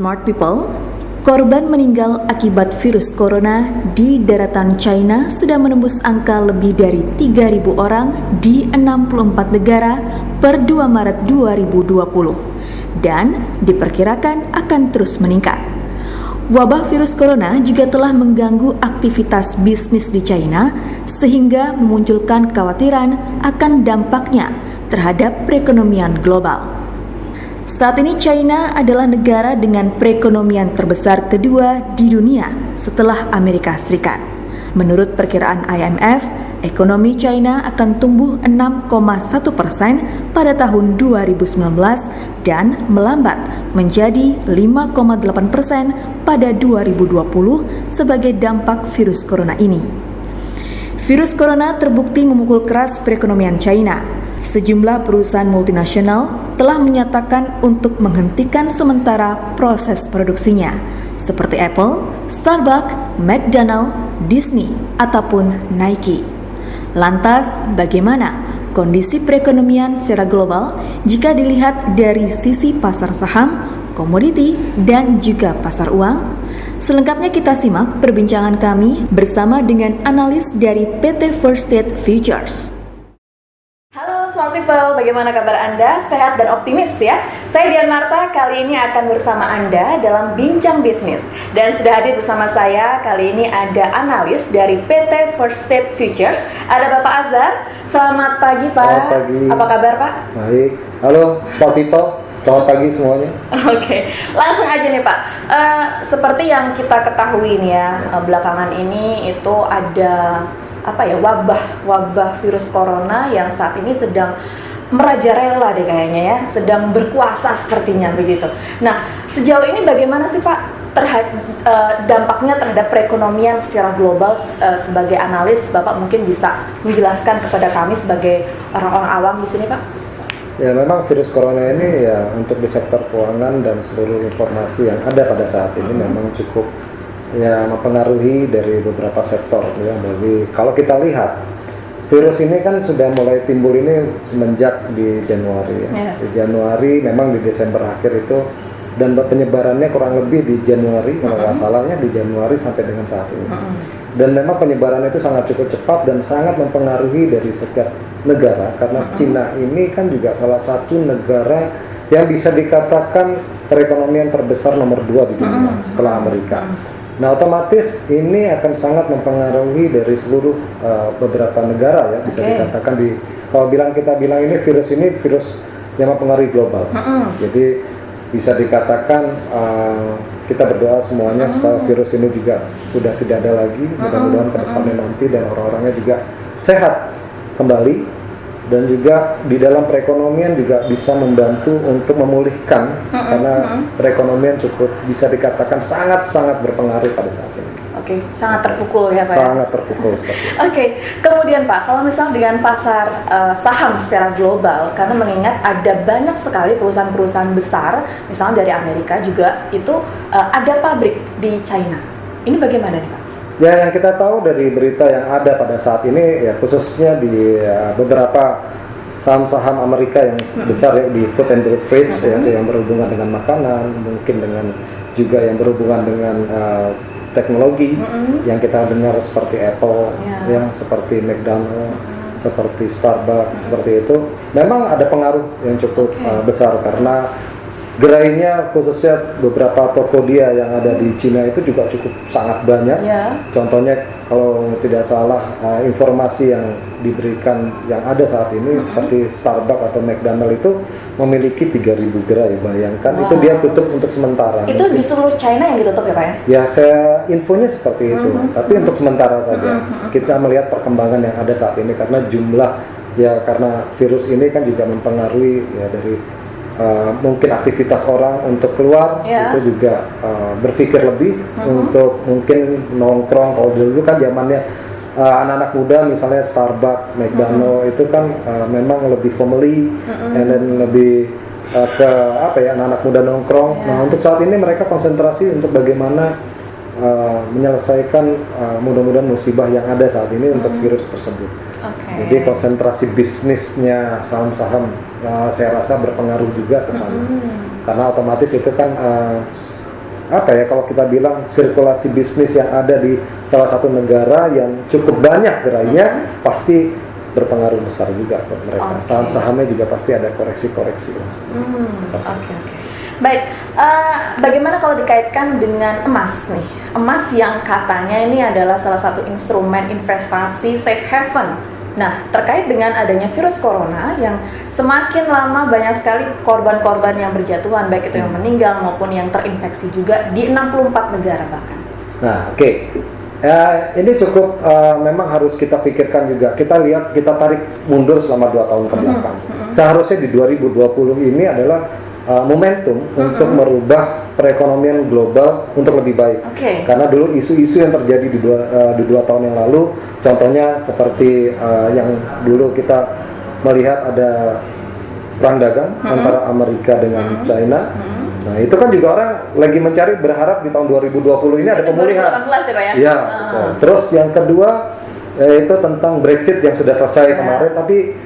Smart People, korban meninggal akibat virus corona di daratan China sudah menembus angka lebih dari 3.000 orang di 64 negara per 2 Maret 2020 dan diperkirakan akan terus meningkat. Wabah virus corona juga telah mengganggu aktivitas bisnis di China sehingga memunculkan kekhawatiran akan dampaknya terhadap perekonomian global. Saat ini China adalah negara dengan perekonomian terbesar kedua di dunia setelah Amerika Serikat. Menurut perkiraan IMF, ekonomi China akan tumbuh 6,1% pada tahun 2019 dan melambat menjadi 5,8% pada 2020 sebagai dampak virus corona ini. Virus corona terbukti memukul keras perekonomian China. Sejumlah perusahaan multinasional telah menyatakan untuk menghentikan sementara proses produksinya, seperti Apple, Starbucks, McDonald's, Disney, ataupun Nike. Lantas, bagaimana kondisi perekonomian secara global jika dilihat dari sisi pasar saham, komoditi, dan juga pasar uang? Selengkapnya kita simak perbincangan kami bersama dengan analis dari PT First State Futures. Halo Smart People, bagaimana kabar Anda? Sehat dan optimis ya? Saya Dian Marta, kali ini akan bersama Anda dalam Bincang Bisnis. Dan sudah hadir bersama saya, kali ini ada analis dari PT First State Futures. Ada Bapak Azhar. Selamat pagi Pak. Selamat pagi. Apa kabar Pak? Baik. Halo Smart People, selamat pagi semuanya. Oke, langsung aja nih Pak. Seperti yang kita ketahui nih ya, belakangan ini itu ada wabah virus corona yang saat ini sedang merajalela deh kayaknya ya, sedang berkuasa sepertinya begitu. Nah, sejauh ini bagaimana sih Pak dampaknya terhadap perekonomian secara global? Sebagai analis, Bapak mungkin bisa menjelaskan kepada kami sebagai orang-orang awam di sini Pak? Ya, memang virus corona ini ya untuk di sektor keuangan dan seluruh informasi yang ada pada saat ini memang cukup ya mempengaruhi dari beberapa sektor ya. Dari kalau kita lihat virus ini kan sudah mulai timbul ini semenjak di Januari ya. Di Januari, memang di Desember akhir itu, dan penyebarannya kurang lebih di Januari kalau nggak salahnya di Januari sampai dengan saat ini. Dan memang penyebaran itu sangat cukup cepat dan sangat mempengaruhi dari setiap negara, karena Cina ini kan juga salah satu negara yang bisa dikatakan perekonomian terbesar nomor 2 di dunia setelah Amerika. Nah, otomatis ini akan sangat mempengaruhi dari seluruh beberapa negara ya, bisa dikatakan kalau kita bilang ini virus yang mempengaruhi global. Jadi bisa dikatakan kita berdoa semuanya supaya virus ini juga sudah tidak ada lagi, mudah-mudahan ke depannya nanti dan orang-orangnya juga sehat kembali. Dan juga di dalam perekonomian juga bisa membantu untuk memulihkan karena perekonomian cukup bisa dikatakan sangat-sangat berpengaruh pada saat ini. Oke, sangat terpukul ya Pak? Sangat terpukul seperti itu. Oke, kemudian Pak, kalau misalnya dengan pasar saham secara global, karena mengingat ada banyak sekali perusahaan-perusahaan besar, misalnya dari Amerika juga, itu ada pabrik di China. Ini bagaimana nih Pak? Ya, yang kita tahu dari berita yang ada pada saat ini ya, khususnya di beberapa saham-saham Amerika yang besar ya, di food and beverage ya, yang berhubungan dengan makanan, mungkin dengan juga yang berhubungan dengan teknologi yang kita dengar seperti Apple ya, seperti McDonald's, seperti Starbucks, seperti itu. Memang ada pengaruh yang cukup besar karena gerainya khususnya beberapa toko dia yang ada di Cina itu juga cukup sangat banyak. Contohnya kalau tidak salah informasi yang diberikan yang ada saat ini seperti Starbucks atau McDonald's itu memiliki 3.000 gerai. Bayangkan itu dia tutup untuk sementara. Itu di seluruh China yang ditutup ya Pak ya? Ya, saya infonya seperti itu. Tapi untuk sementara saja. Kita melihat perkembangan yang ada saat ini karena jumlah ya, karena virus ini kan juga mempengaruhi ya dari mungkin aktivitas orang untuk keluar itu juga berpikir lebih untuk mungkin nongkrong. Kalau dulu kan zamannya anak-anak muda misalnya Starbucks, McDonald's itu kan memang lebih family dan lebih ke anak-anak muda nongkrong. Nah, untuk saat ini mereka konsentrasi untuk bagaimana menyelesaikan mudah-mudahan musibah yang ada saat ini untuk virus tersebut. Jadi konsentrasi bisnisnya saham-saham saya rasa berpengaruh juga ke sana. Karena otomatis itu kan apa ya, kalau kita bilang sirkulasi bisnis yang ada di salah satu negara yang cukup banyak gerainya, pasti berpengaruh besar juga buat mereka. Saham-sahamnya juga pasti ada koreksi-koreksi. Oke. Baik, bagaimana kalau dikaitkan dengan emas nih? Emas yang katanya ini adalah salah satu instrumen investasi safe haven. Nah, terkait dengan adanya virus corona yang semakin lama banyak sekali korban-korban yang berjatuhan, baik itu yang meninggal maupun yang terinfeksi juga di 64 negara bahkan. Nah, oke. Ini cukup memang harus kita pikirkan juga. Kita lihat, kita tarik mundur selama 2 tahun ke belakang. Seharusnya di 2020 ini adalah momentum untuk merubah perekonomian global untuk lebih baik. Karena dulu isu-isu yang terjadi di 2 tahun yang lalu, contohnya seperti yang dulu kita melihat ada perang dagang antara Amerika dengan China. Nah, itu kan juga orang lagi mencari, berharap di tahun 2020 ini ada pemulihan. 2018 ya, Pak ya? Iya, betul. Terus yang kedua itu tentang Brexit yang sudah selesai kemarin, tapi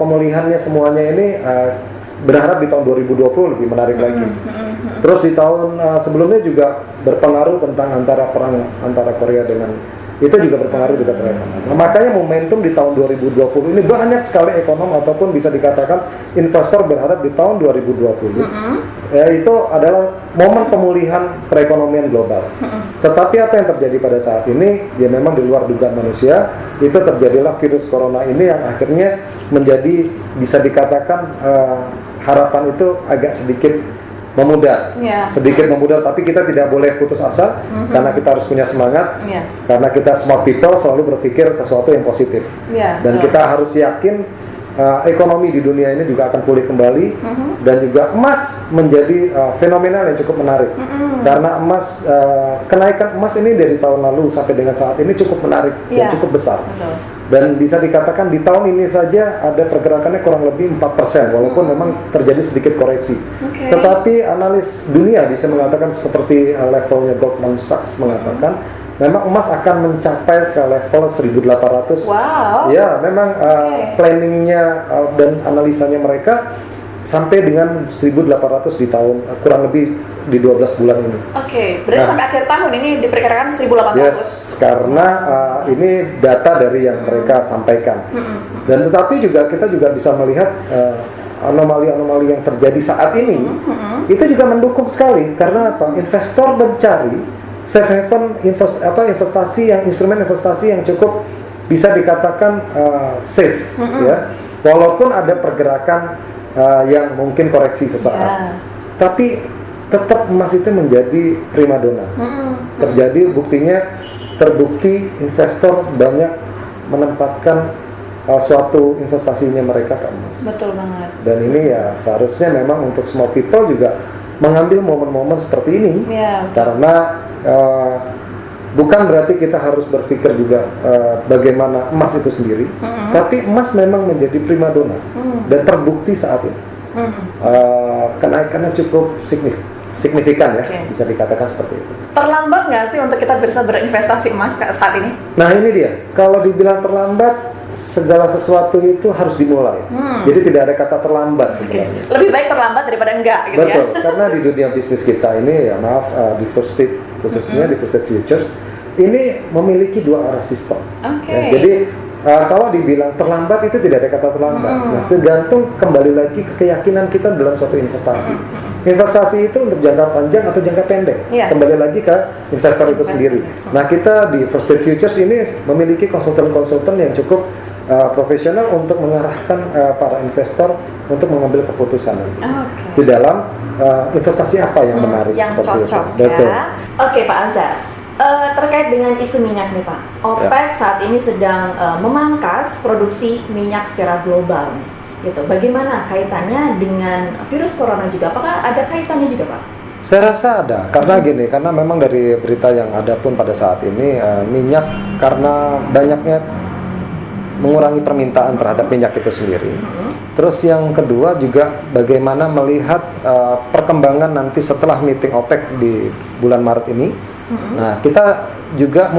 pemulihannya semuanya ini berharap di tahun 2020 lebih menarik lagi. Terus di tahun sebelumnya juga berpengaruh tentang perang antara Korea dengan, itu juga berpengaruh juga terhadap. Nah, makanya momentum di tahun 2020 ini banyak sekali ekonom ataupun bisa dikatakan investor berharap di tahun 2020 itu adalah momen pemulihan perekonomian global. Tetapi apa yang terjadi pada saat ini, ya memang di luar dugaan manusia, itu terjadilah virus corona ini yang akhirnya menjadi, bisa dikatakan harapan itu agak sedikit memudar, sedikit memudar, tapi kita tidak boleh putus asa karena kita harus punya semangat, karena kita smart people selalu berpikir sesuatu yang positif, dan kita harus yakin ekonomi di dunia ini juga akan pulih kembali, dan juga emas menjadi fenomenal yang cukup menarik, karena emas kenaikan emas ini dari tahun lalu sampai dengan saat ini cukup menarik dan cukup besar. Dan bisa dikatakan di tahun ini saja ada pergerakannya kurang lebih 4%, walaupun memang terjadi sedikit koreksi. Tetapi analis dunia bisa mengatakan seperti levelnya Goldman Sachs mengatakan, memang emas akan mencapai ke level 1.800. Ya, memang planningnya dan analisanya mereka sampai dengan 1.800 di tahun, kurang lebih di 12 bulan ini. Berarti sampai akhir tahun ini diperkirakan 1.800. Yes, karena ini data dari yang mereka sampaikan. Dan tetapi juga kita juga bisa melihat anomali-anomali yang terjadi saat ini, itu juga mendukung sekali, karena apa? Investor mencari safe haven, investasi yang, instrumen investasi yang cukup bisa dikatakan safe, ya. Walaupun ada pergerakan yang mungkin koreksi sesaat, tapi tetap emas itu menjadi primadona. Terbukti investor banyak menempatkan suatu investasinya mereka ke emas. Betul banget. Dan ini ya seharusnya memang untuk small people juga mengambil momen-momen seperti ini, karena bukan berarti kita harus berpikir juga bagaimana emas itu sendiri, tapi emas memang menjadi primadona dan terbukti saat ini kenaikannya cukup signifikan ya, bisa dikatakan seperti itu. Terlambat nggak sih untuk kita bisa berinvestasi emas saat ini? Nah ini dia, kalau dibilang terlambat, segala sesuatu itu harus dimulai. Jadi tidak ada kata terlambat sebenarnya. Lebih baik terlambat daripada enggak, gitu. Betul, karena di dunia bisnis kita ini, ya maaf, di First State khususnya di First State Futures ini memiliki 2 arah sistem. Ya, jadi kalau dibilang terlambat itu tidak ada kata terlambat. Nah, tergantung kembali lagi ke keyakinan kita dalam suatu investasi. Investasi itu untuk jangka panjang atau jangka pendek, kembali lagi ke investor itu sendiri. Nah, kita di First State Futures ini memiliki konsultan-konsultan yang cukup profesional untuk mengarahkan para investor untuk mengambil keputusan di dalam investasi apa yang menarik, yang seperti cocok itu. Betul. Oke, Pak Azhar, terkait dengan isu minyak nih Pak, OPEC saat ini sedang memangkas produksi minyak secara global nih, gitu. Bagaimana kaitannya dengan virus corona juga? Apakah ada kaitannya juga Pak? Saya rasa ada, karena gini, karena memang dari berita yang ada pun pada saat ini minyak, karena banyaknya mengurangi permintaan terhadap minyak itu sendiri. Terus yang kedua juga bagaimana melihat perkembangan nanti setelah meeting OPEC di bulan Maret ini. Nah, kita juga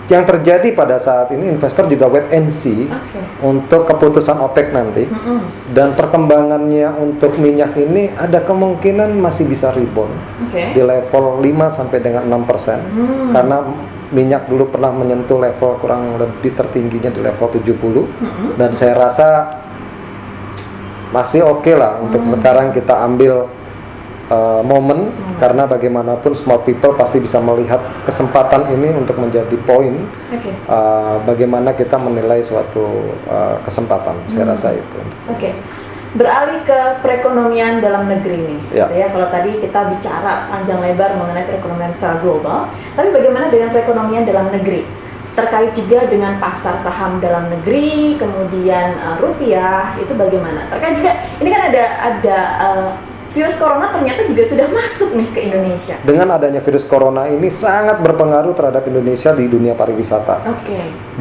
yang terjadi pada saat ini investor juga wait and see untuk keputusan OPEC nanti, dan perkembangannya untuk minyak ini ada kemungkinan masih bisa rebound di level 5 sampai dengan 6%, karena minyak dulu pernah menyentuh level kurang lebih tertingginya di level 70, dan saya rasa masih oke lah untuk sekarang kita ambil momen, karena bagaimanapun smart people pasti bisa melihat kesempatan ini untuk menjadi poin bagaimana kita menilai suatu kesempatan. Saya rasa itu. Beralih ke perekonomian dalam negeri nih, ya. Gitu ya. Kalau tadi kita bicara panjang lebar mengenai perekonomian secara global, tapi bagaimana dengan perekonomian dalam negeri? Terkait juga dengan pasar saham dalam negeri, kemudian rupiah, itu bagaimana? Terkait juga, ini kan ada virus corona ternyata juga sudah masuk nih ke Indonesia. Dengan adanya virus corona ini sangat berpengaruh terhadap Indonesia di dunia pariwisata.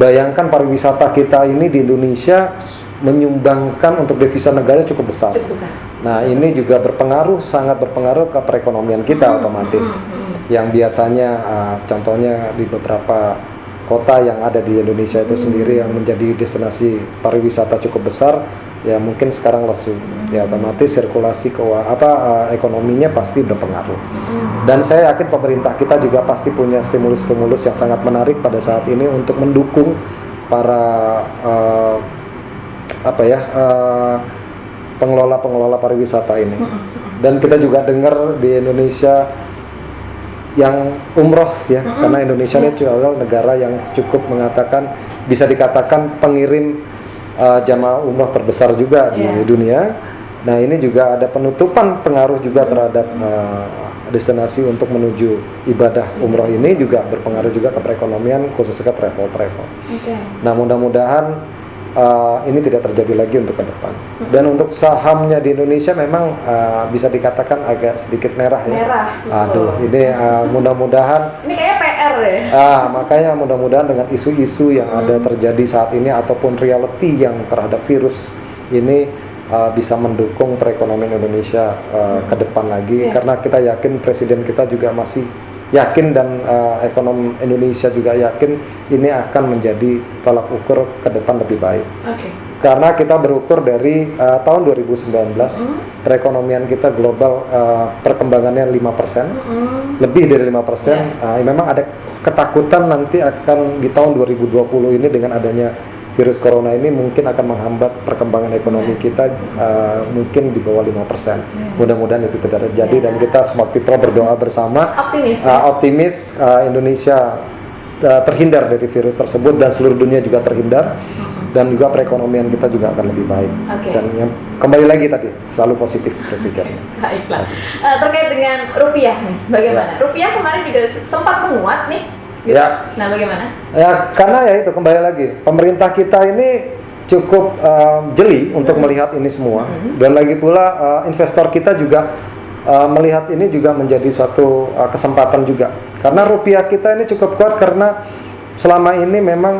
Bayangkan pariwisata kita ini di Indonesia menyumbangkan untuk devisa negara cukup besar. Nah, ini juga sangat berpengaruh ke perekonomian kita otomatis. Yang biasanya contohnya di beberapa kota yang ada di Indonesia itu sendiri yang menjadi destinasi pariwisata cukup besar, ya mungkin sekarang lesu, ya otomatis sirkulasi ekonominya pasti berpengaruh. Dan saya yakin pemerintah kita juga pasti punya stimulus-stimulus yang sangat menarik pada saat ini untuk mendukung para pengelola pariwisata ini. Dan kita juga dengar di Indonesia yang umroh ya, karena Indonesia ini adalah negara yang cukup bisa dikatakan pengirim jamaah umroh terbesar juga di dunia. Nah, ini juga ada penutupan pengaruh juga terhadap destinasi untuk menuju ibadah umroh ini, juga berpengaruh juga ke perekonomian, khususnya ke travel. Nah, mudah-mudahan ini tidak terjadi lagi untuk ke depan. Dan untuk sahamnya di Indonesia memang bisa dikatakan agak sedikit merah ya. Aduh, ini mudah-mudahan ini kayak PR deh. Makanya mudah-mudahan dengan isu-isu yang ada terjadi saat ini ataupun reality yang terhadap virus ini bisa mendukung perekonomian Indonesia ke depan lagi, karena kita yakin presiden kita juga masih yakin, dan ekonomi Indonesia juga yakin ini akan menjadi tolak ukur ke depan lebih baik. Karena kita berukur dari tahun 2019 perekonomian kita global perkembangannya 5%, lebih dari 5%. Memang ada ketakutan nanti akan di tahun 2020 ini dengan adanya virus corona ini mungkin akan menghambat perkembangan ekonomi kita mungkin di bawah 5%. Mudah-mudahan itu tidak terjadi, dan kita smart people berdoa bersama optimis Indonesia terhindar dari virus tersebut, dan seluruh dunia juga terhindar, dan juga perekonomian kita juga akan lebih baik. Dan yang kembali lagi tadi selalu positif berpikir. Baiklah. Terkait dengan rupiah nih, bagaimana? Rupiah kemarin juga sempat menguat nih. Gitu. Nah, bagaimana? Ya, karena ya itu kembali lagi, pemerintah kita ini cukup jeli untuk melihat ini semua, dan lagi pula investor kita juga melihat ini juga menjadi suatu kesempatan juga, karena rupiah kita ini cukup kuat karena selama ini memang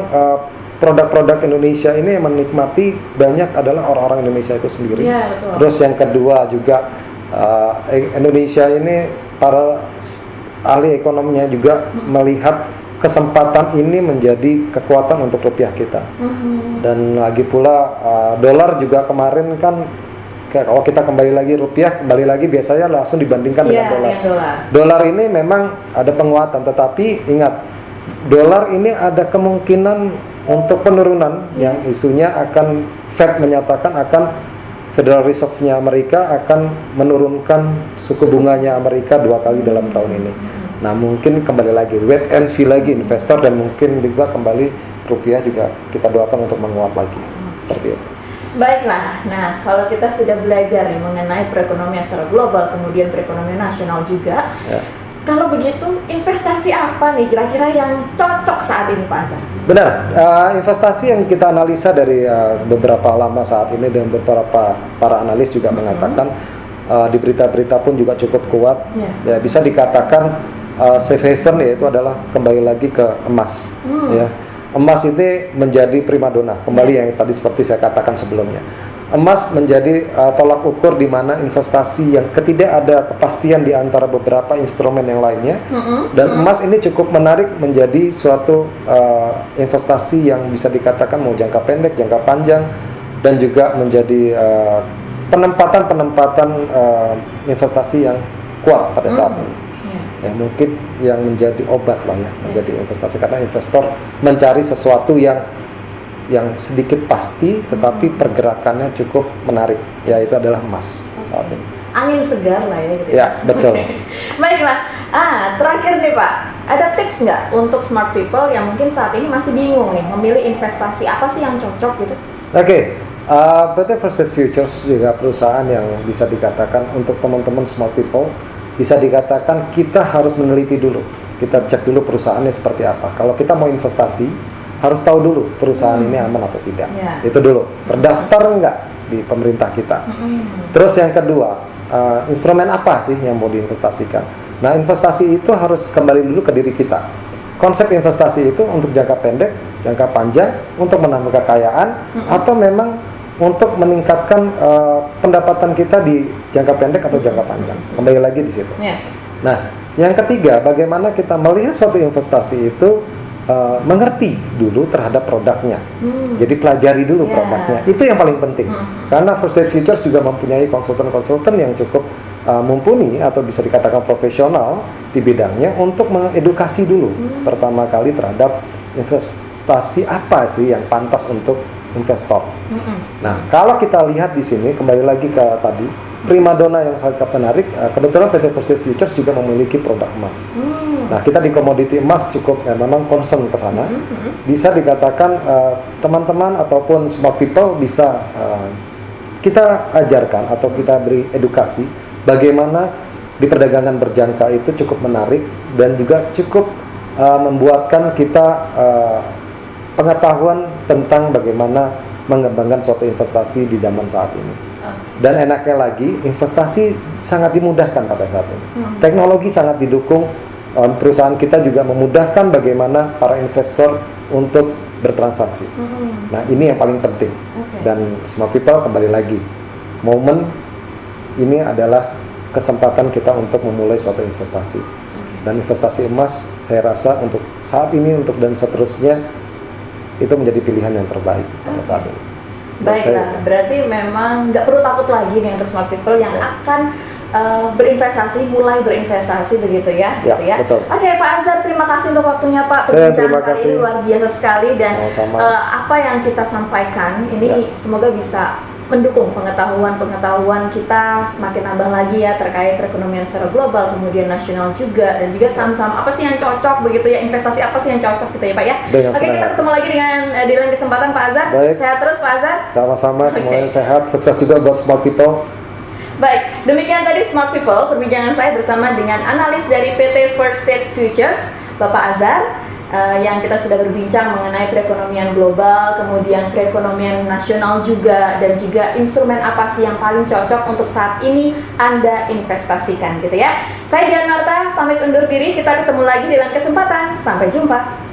produk-produk Indonesia ini yang menikmati banyak adalah orang-orang Indonesia itu sendiri. Terus yang kedua juga Indonesia ini para ahli ekonominya juga melihat kesempatan ini menjadi kekuatan untuk rupiah kita. Dan lagi pula dolar juga kemarin kan, kalau kita kembali lagi rupiah kembali lagi biasanya langsung dibandingkan dengan dolar. Dolar ini memang ada penguatan, tetapi ingat dolar ini ada kemungkinan untuk penurunan, yang isunya akan Fed menyatakan akan Federal Reserve-nya Amerika akan menurunkan suku bunganya Amerika 2 kali dalam tahun ini. Nah, mungkin kembali lagi wait and see lagi investor, dan mungkin juga kembali rupiah juga kita doakan untuk menguat lagi. Seperti itu. Baiklah, nah kalau kita sudah belajar nih mengenai perekonomian secara global, kemudian perekonomian nasional juga, kalau begitu investasi apa nih kira-kira yang cocok saat ini Pak Azhar? Benar, investasi yang kita analisa dari beberapa lama saat ini, dan beberapa para analis juga mengatakan di berita-berita pun juga cukup kuat, ya bisa dikatakan safe haven yaitu adalah kembali lagi ke emas. Emas ini menjadi primadona kembali, yang tadi seperti saya katakan sebelumnya. emas menjadi tolak ukur di mana investasi yang tidak ada kepastian di antara beberapa instrumen yang lainnya, dan emas ini cukup menarik menjadi suatu investasi yang bisa dikatakan mau jangka pendek, jangka panjang, dan juga menjadi penempatan investasi yang kuat pada saat ini. Ya, mungkin yang menjadi obat lah ya, menjadi investasi, karena investor mencari sesuatu yang sedikit pasti tetapi pergerakannya cukup menarik, yaitu adalah emas saat ini. Angin segar lah ya gitu ya. Betul. Baiklah, terakhir nih Pak, ada tips nggak untuk smart people yang mungkin saat ini masih bingung nih memilih investasi apa sih yang cocok gitu? Oke. PT First State Futures juga perusahaan yang bisa dikatakan untuk teman-teman smart people, bisa dikatakan kita harus meneliti dulu, kita cek dulu perusahaannya seperti apa. Kalau kita mau investasi, harus tahu dulu perusahaan ini aman atau tidak. Itu dulu, terdaftar enggak di pemerintah kita. Terus yang kedua, instrumen apa sih yang mau diinvestasikan? Nah, investasi itu harus kembali dulu ke diri kita. Konsep investasi itu untuk jangka pendek, jangka panjang, untuk menambah kekayaan, atau memang untuk meningkatkan pendapatan kita di jangka pendek atau jangka panjang. Kembali lagi di situ. Nah, yang ketiga, bagaimana kita melihat suatu investasi itu mengerti dulu terhadap produknya. Jadi pelajari dulu produknya. Itu yang paling penting. Karena First State Futures juga mempunyai konsultan-konsultan yang cukup mumpuni atau bisa dikatakan profesional di bidangnya untuk mengedukasi dulu pertama kali terhadap investasi apa sih yang pantas untuk investor. Nah, kalau kita lihat di sini kembali lagi ke tadi, primadona yang sangat menarik, kebetulan PT First State Futures juga memiliki produk emas. Nah, kita di komoditi emas cukup memang concern ke sana. Bisa dikatakan teman-teman ataupun smart people bisa kita ajarkan atau kita beri edukasi bagaimana di perdagangan berjangka itu cukup menarik dan juga cukup membuatkan kita pengetahuan tentang bagaimana mengembangkan suatu investasi di zaman saat ini. Dan enaknya lagi, investasi sangat dimudahkan pada saat ini. Teknologi sangat didukung, perusahaan kita juga memudahkan bagaimana para investor untuk bertransaksi. Nah, ini yang paling penting. Dan smart people kembali lagi, momen ini adalah kesempatan kita untuk memulai suatu investasi. Dan investasi emas, saya rasa untuk saat ini dan seterusnya, itu menjadi pilihan yang terbaik pada saat ini. Baiklah, berarti memang nggak perlu takut lagi nih untuk smart people yang akan mulai berinvestasi begitu ya, gitu ya. Betul. Oke, Pak Azhar, terima kasih untuk waktunya Pak. Perbincangan kali ini luar biasa sekali dan apa yang kita sampaikan ini semoga bisa mendukung pengetahuan kita semakin nambah lagi ya terkait perekonomian secara global, kemudian nasional juga, dan juga saham-saham apa sih yang cocok begitu ya, investasi apa sih yang cocok gitu ya Pak ya. Oke, kita ketemu lagi di lain kesempatan Pak Azhar. Sehat terus Pak Azhar. Sama-sama, semuanya sehat, sukses juga buat smart people. Baik, demikian tadi Smart People, perbincangan saya bersama dengan analis dari PT First State Futures, Bapak Azhar, yang kita sudah berbincang mengenai perekonomian global, kemudian perekonomian nasional juga, dan juga instrumen apa sih yang paling cocok untuk saat ini Anda investasikan gitu ya. Saya Dian Marta, pamit undur diri, kita ketemu lagi di lain kesempatan, sampai jumpa.